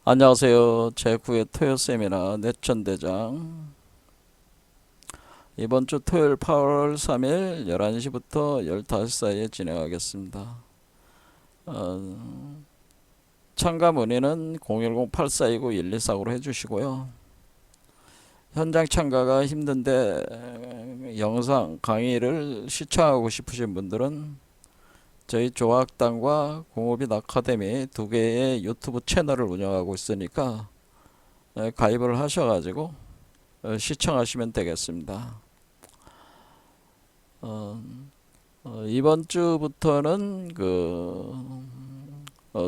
안녕하세요. 제9회 토요 세미나 내천대장. 이번 주 토요일 8월 3일 11시부터 15시 사이에 진행하겠습니다. 참가 문의는 010-8429-1249로 해주시고요. 현장 참가가 힘든데 영상 강의를 시청하고 싶으신 분들은 저희 조학당과 공업인 아카데미 두 개의 유튜브 채널을 운영하고 있으니까 가입을 하셔가지고 시청하시면 되겠습니다. 이번 주부터는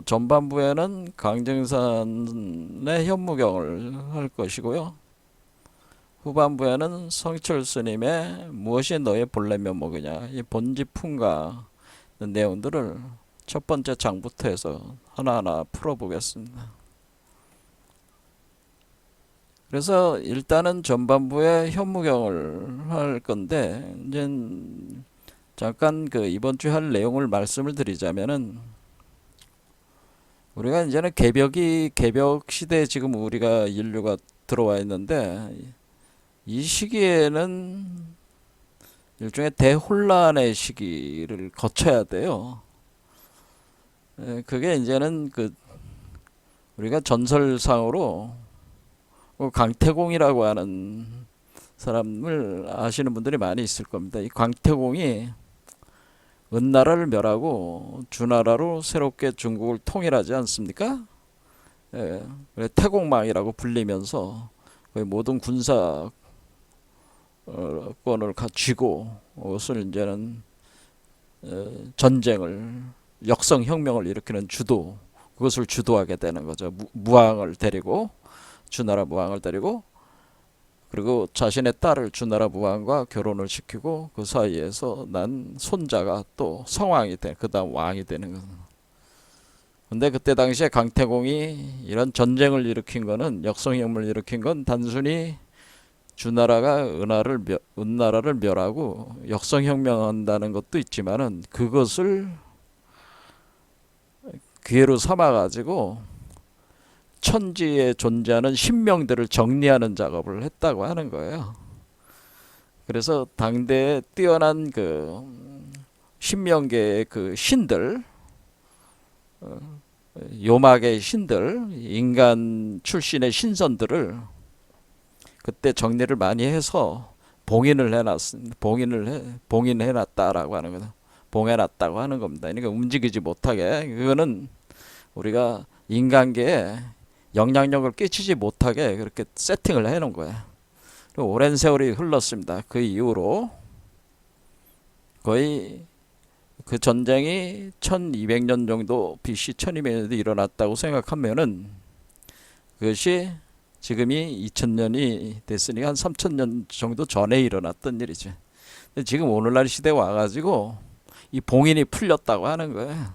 전반부에는 강정산의 현무경을 할 것이고요. 후반부에는 성철 스님의 무엇이 너의 본래 면목이냐, 이 본지풍가 내용들을 첫 번째 장부터 해서 하나하나 풀어보겠습니다. 그래서 일단은 전반부에 현무경을 할 건데, 이제 잠깐 이번 주 할 내용을 말씀을 드리자면은, 우리가 이제는 개벽 시대에 지금 우리가 인류가 들어와 있는데, 이 시기에는 일종의 대혼란의 시기를 거쳐야 돼요. 그게 이제는 우리가 전설상으로 강태공이라고 하는 사람을 아시는 분들이 많이 있을 겁니다. 이 강태공이 은나라를 멸하고 주나라로 새롭게 중국을 통일하지 않습니까? 태공망이라고 불리면서 거의 모든 군사 권을 쥐고 그것을 이제는 전쟁을 역성혁명을 일으키는 그것을 주도하게 되는 거죠. 무왕을 데리고 주나라 무왕을 데리고 그리고 자신의 딸을 주나라 무왕과 결혼을 시키고 그 사이에서 난 손자가 또 성왕이 그 다음 왕이 되는 거죠. 근데 그때 당시에 강태공이 이런 전쟁을 일으킨 거는 역성혁명을 일으킨 건 단순히 주나라가 은나라를 멸하고 역성혁명한다는 것도 있지만은 그것을 기회로 삼아가지고 천지에 존재하는 신명들을 정리하는 작업을 했다고 하는 거예요. 그래서 당대에 뛰어난 신명계의 신들, 요막의 신들, 인간 출신의 신선들을 그때 정리를 많이 해서 봉인을 해놨습니다. 봉인해놨다라고 하는 거죠. 봉해놨다고 하는 겁니다. 그러니까 움직이지 못하게. 그거는 우리가 인간계에 영향력을 끼치지 못하게 그렇게 세팅을 해놓은 거야. 오랜 세월이 흘렀습니다. 그 이후로 거의 그 전쟁이 1200년 정도 BC 1200년도 일어났다고 생각하면은 그것이 지금이 2000년이 됐으니까 한 3000년 정도 전에 일어났던 일이죠. 근데 지금 오늘날 시대에 와가지고 이 봉인이 풀렸다고 하는 거예요.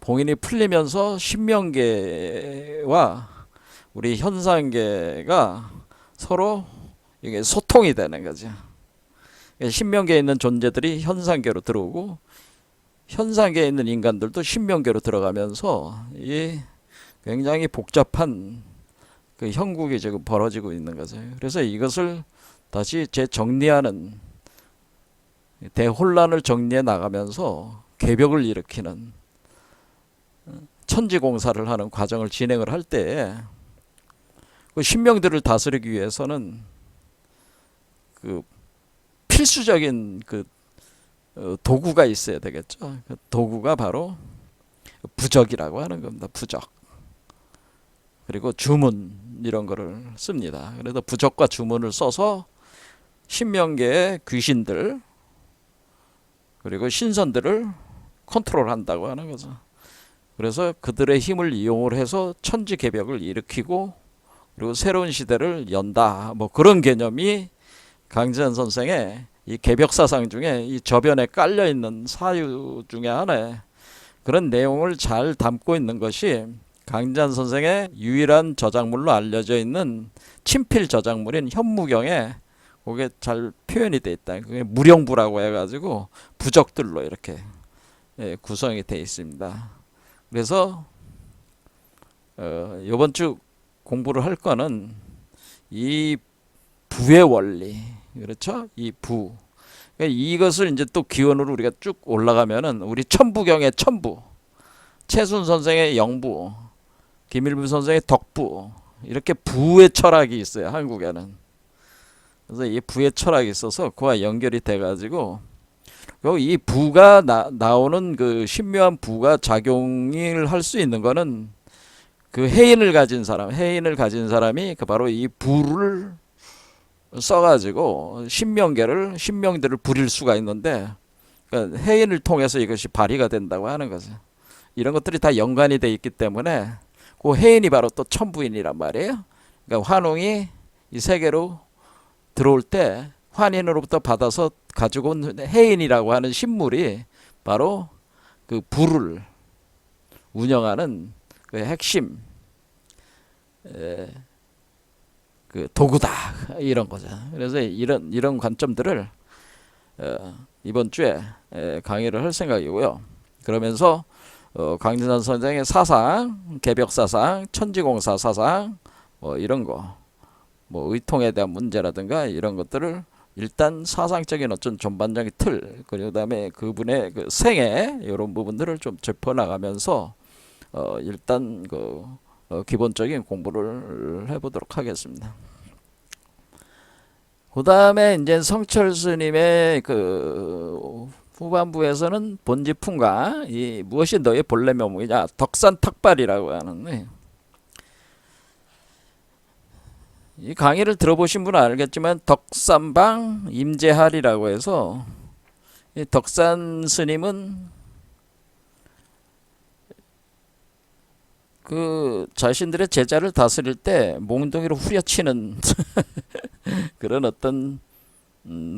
봉인이 풀리면서 신명계와 우리 현상계가 서로 이게 소통이 되는 거죠. 신명계에 있는 존재들이 현상계로 들어오고 현상계에 있는 인간들도 신명계로 들어가면서 이 굉장히 복잡한 형국이 지금 벌어지고 있는 거죠. 그래서 이것을 다시 재정리하는 대혼란을 정리해 나가면서 개벽을 일으키는 천지공사를 하는 과정을 진행을 할 때에 신명들을 다스리기 위해서는 필수적인 도구가 있어야 되겠죠. 그 도구가 바로 부적이라고 하는 겁니다. 부적. 그리고 주문 이런 거를 씁니다. 그래서 부적과 주문을 써서 신명계의 귀신들 그리고 신선들을 컨트롤한다고 하는 거죠. 그래서 그들의 힘을 이용을 해서 천지개벽을 일으키고 그리고 새로운 시대를 연다. 뭐 그런 개념이 강지한 선생의 이 개벽사상 중에 이 저변에 깔려 있는 사유 중에 하나에 그런 내용을 잘 담고 있는 것이 강지한 선생의 유일한 저작물로 알려져 있는 친필 저작물인 현무경에 그게 잘 표현이 돼 있다. 그게 무령부라고 해가지고 부적들로 이렇게 구성이 돼 있습니다. 그래서 이번 주 공부를 할 거는 이 부의 원리, 그렇죠? 이 부. 그러니까 이것을 이제 또 기원으로 우리가 쭉 올라가면은 우리 천부경의 천부, 최순 선생의 영부, 김일부 선생의 덕부, 이렇게 부의 철학이 있어요, 한국에는. 그래서 이 부의 철학이 있어서 그와 연결이 돼가지고 이 부가 나오는 그 신묘한 부가 작용을 할 수 있는 거는 그 해인을 가진 사람이 그 바로 이 부를 써가지고 신명들을 부릴 수가 있는데, 그러니까 해인을 통해서 이것이 발휘가 된다고 하는 거죠. 이런 것들이 다 연관이 돼 있기 때문에 그 해인이 바로 또 천부인이란 말이에요. 그러니까 환웅이 이 세계로 들어올 때 환인으로부터 받아서 가지고 온 해인이라고 하는 신물이 바로 그 부를 운영하는 그 핵심 그 도구다, 이런 거죠. 그래서 이런 관점들을 이번 주에 강의를 할 생각이고요. 그러면서 강진산 선생의 사상, 개벽사상, 천지공사 사상, 이런 거, 의통에 대한 문제라든가 이런 것들을 일단 사상적인 어떤 전반적인 틀, 그리고 그다음에 그분의 그 생애, 이런 부분들을 좀 짚어나가면서 일단 기본적인 공부를 해보도록 하겠습니다. 그 다음에 이제 성철 스님의 그 후반부에서는 본지풍과 이 무엇이 너의 본래 면목이냐, 덕산탁발이라고 하는, 이 강의를 들어보신 분은 알겠지만 덕산방 임재할이라고 해서, 이 덕산 스님은 그 자신들의 제자를 다스릴 때 몽둥이로 후려치는 그런 어떤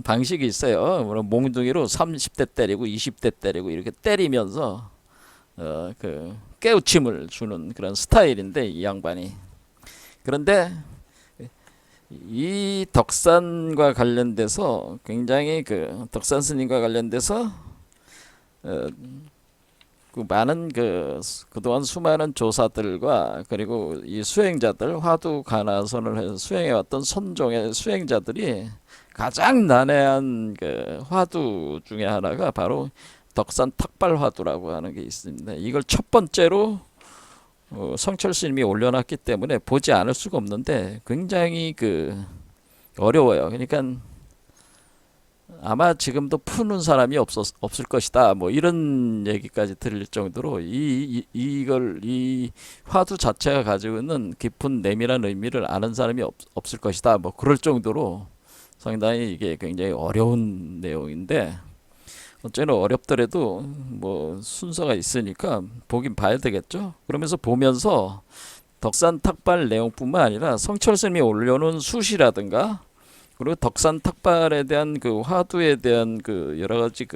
방식이 있어요. 물론 몽둥이로 30대 때리고 20대 때리고 이렇게 때리면서 그 깨우침을 주는 그런 스타일인데, 이 양반이. 그런데 이 덕산과 관련돼서 굉장히 그 덕산 스님과 관련돼서 그 많은 그동안 수많은 조사들과 그리고 이 수행자들, 화두 가나선을 해서 수행해왔던 선종의 수행자들이 가장 난해한 그 화두 중에 하나가 바로 덕산 탁발 화두라고 하는 게 있습니다. 이걸 첫 번째로 성철 스님이 올려놨기 때문에 보지 않을 수가 없는데 굉장히 어려워요. 그러니까 아마 지금도 푸는 사람이 없을 것이다, 이런 얘기까지 들릴 정도로 이 화두 자체가 가지고 있는 깊은 내밀한 의미를 아는 사람이 없을 것이다, 그럴 정도로 상당히 이게 굉장히 어려운 내용인데, 어쩌나 어렵더라도 순서가 있으니까 보긴 봐야 되겠죠. 그러면서 보면서 덕산 탁발 내용뿐만 아니라 성철 스님이 올려놓은 수시라든가, 그리고 덕산 탁발에 대한 그 화두에 대한 그 여러 가지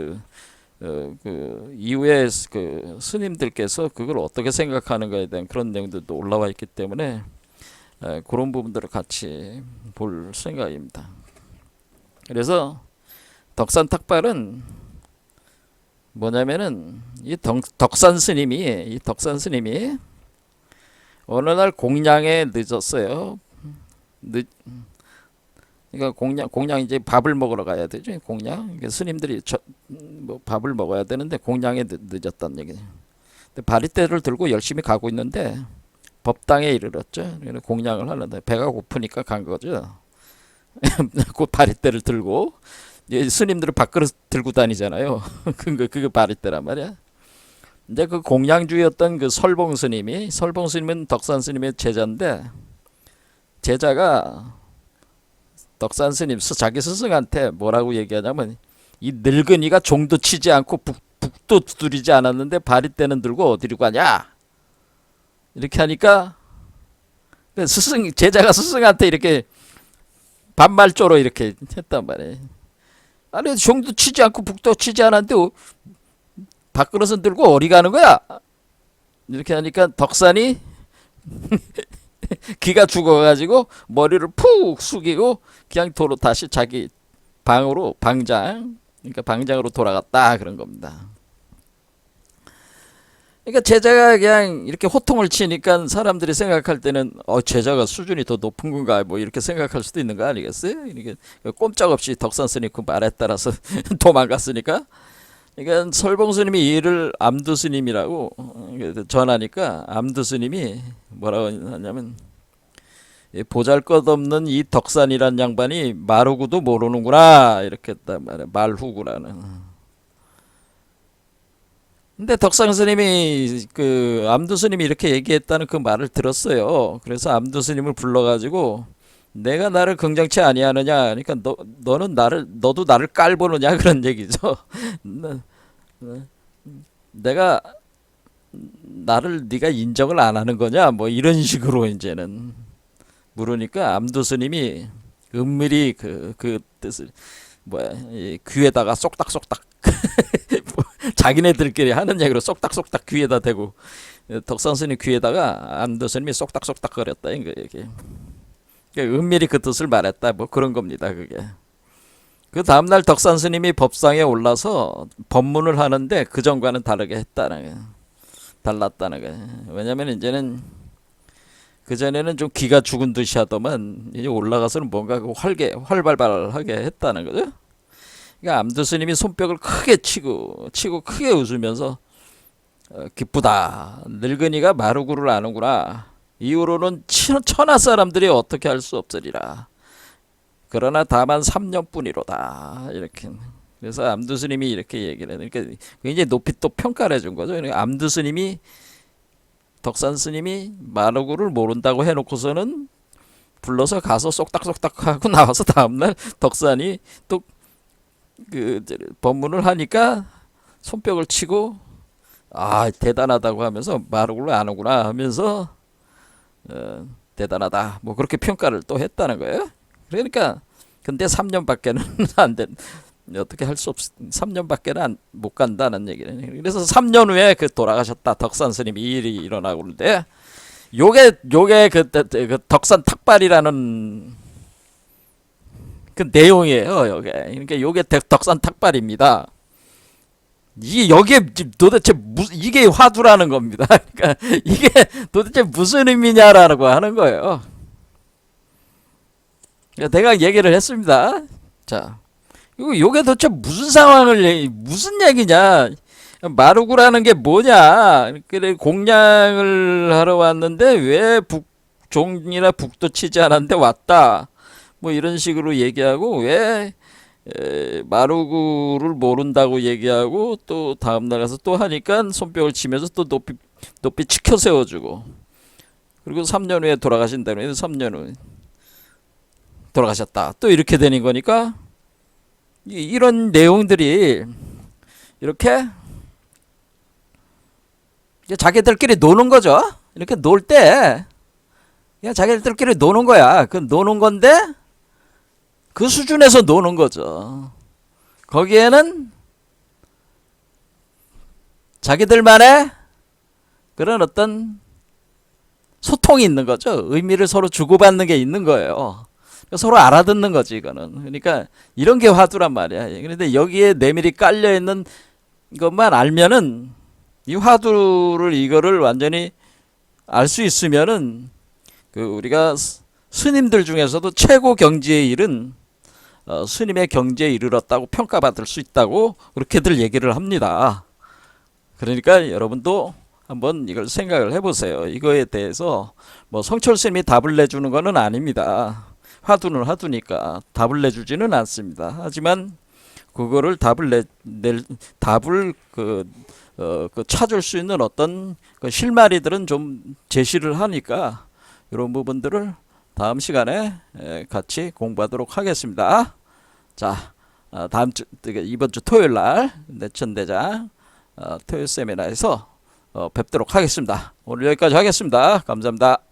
이후에 그 스님들께서 그걸 어떻게 생각하는가에 대한 그런 내용들도 올라와 있기 때문에 그런 부분들을 같이 볼 생각입니다. 그래서 덕산 탁발은 뭐냐면은 이 덕산 스님이 어느 날 공양에 늦었어요. 그러니까 공양 이제 밥을 먹으러 가야 되죠. 공양. 스님들이 밥을 먹어야 되는데 공양에 늦었다는 얘기죠. 근데 바리떼를 들고 열심히 가고 있는데 법당에 이르렀죠. 공양을 하는데 배가 고프니까 간 거죠. 그 바리떼를 들고, 스님들은 밥그릇 들고 다니잖아요. 그게 바리떼란 말이야. 이제 그 공양주였던 그 설봉 스님은 덕산 스님의 제자인데, 제자가 덕산 스님 자기 스승한테 뭐라고 얘기하냐면, 이 늙은이가 종도 치지 않고 북도 두드리지 않았는데 바리떼는 들고 어디로 가냐, 이렇게 하니까 제자가 스승한테 이렇게 반말조로 이렇게 했단 말이에요. 아니, 종도 치지 않고 북도 치지 않았는데 밥그릇은 들고 어디 가는 거야, 이렇게 하니까 덕산이 기가 죽어가지고 머리를 푹 숙이고 그냥 도로 다시 자기 그러니까 방장으로 돌아갔다, 그런 겁니다. 그러니까 제자가 그냥 이렇게 호통을 치니까 사람들이 생각할 때는 제자가 수준이 더 높은 건가 뭐 이렇게 생각할 수도 있는 거 아니겠어요? 이게 꼼짝없이 덕산 스님 그 말에 따라서 도망갔으니까. 그러니까 설봉 스님이 이를 암두 스님이라고 전하니까 암두 스님이 뭐라고 하냐면 보잘것없는 이 덕산이란 양반이 마루구도 모르는구나 이렇게 했단 말이야. 말후구라는. 근데 덕상 스님이 그 암두 스님이 이렇게 얘기했다는 그 말을 들었어요. 그래서 암두 스님을 불러가지고 내가 나를 긍정치 아니하느냐. 그러니까 너도 나를 깔보느냐 그런 얘기죠. 내가 나를 네가 인정을 안 하는 거냐 뭐 이런 식으로 이제는 물으니까 암두 스님이 은밀히 그 뜻을 뭐야 이 귀에다가 쏙닥쏙닥 자기네들끼리 하는 얘기로 쏙닥쏙닥 귀에다 대고 덕산 스님 귀에다가 암두 스님이 쏙닥쏙닥 거렸다 이게 은밀히 그 뜻을 말했다 뭐 그런 겁니다. 그게 그 다음날 덕산 스님이 법상에 올라서 법문을 하는데 그 전과는 다르게 했다는 달랐다는 거. 왜냐면 이제는 그 전에는 좀 기가 죽은 듯이 하더만 이제 올라가서는 뭔가 활발하게 했다는 거죠. 그러니까 암두 스님이 손뼉을 크게 치고 크게 웃으면서 기쁘다. 늙은이가 마루구를 아는구나. 이후로는 천하 사람들이 어떻게 할 수 없으리라. 그러나 다만 3년뿐이로다. 이렇게. 그래서 암두 스님이 이렇게 얘기를 해요. 그러니까 굉장히 높이 또 평가를 해준 거죠. 그러니까 암두 스님이 덕산 스님이 마루구를 모른다고 해놓고서는 불러서 가서 쏙닥쏙닥 하고 나와서 다음날 덕산이 또 그 법문을 하니까 손뼉을 치고 대단하다고 하면서 마루구를 아는구나 하면서 대단하다 뭐 그렇게 평가를 또 했다는 거예요. 그러니까 근데 3년밖에는 안 된 어떻게 할 수 없 3년밖에는 못 간다는 얘기는. 그래서 3년 후에 그 돌아가셨다. 덕산 스님이 이 일이 일어나고 그러는데 요게 그 덕산 탁발이라는 그 내용이에요. 요게 그러니까 요게 덕산 탁발입니다. 이게 여기에 도대체 이게 화두라는 겁니다. 그러니까 이게 도대체 무슨 의미냐라고 하는 거예요. 내가 얘기를 했습니다. 자, 요게 도대체 무슨 상황을 무슨 얘기냐? 마루구라는 게 뭐냐? 그래 공양을 하러 왔는데 왜 종이나 북도 치지 않았는데 왔다. 뭐 이런 식으로 얘기하고 왜 마루구를 모른다고 얘기하고 또 다음날 가서 또 하니까 손뼉을 치면서 또 높이 치켜 세워주고 그리고 3년 후에 돌아가신다고 해서 3년 후에 돌아가셨다. 또 이렇게 되는 거니까 이런 내용들이 이렇게 자기들끼리 노는 거죠. 이렇게 놀 때 그냥 자기들끼리 노는 거야. 그 노는 건데 그 수준에서 노는 거죠. 거기에는 자기들만의 그런 어떤 소통이 있는 거죠. 의미를 서로 주고받는 게 있는 거예요. 서로 알아듣는 거지 이거는. 그러니까 이런 게 화두란 말이야. 그런데 여기에 내밀히 깔려 있는 것만 알면은 이 화두를 이거를 완전히 알 수 있으면은 그 우리가 스님들 중에서도 최고 경지에 이른 스님의 경지에 이르렀다고 평가받을 수 있다고 그렇게들 얘기를 합니다. 그러니까 여러분도 한번 이걸 생각을 해보세요. 이거에 대해서 뭐 성철 스님이 답을 내주는 거는 아닙니다. 화두는 화두니까 답을 내주지는 않습니다. 하지만 그거를 답을 찾을 수 있는 어떤 그 실마리들은 좀 제시를 하니까 이런 부분들을 다음 시간에 같이 공부하도록 하겠습니다. 자, 이번 주 토요일 날 내천대장 토요일 세미나에서 뵙도록 하겠습니다. 오늘 여기까지 하겠습니다. 감사합니다.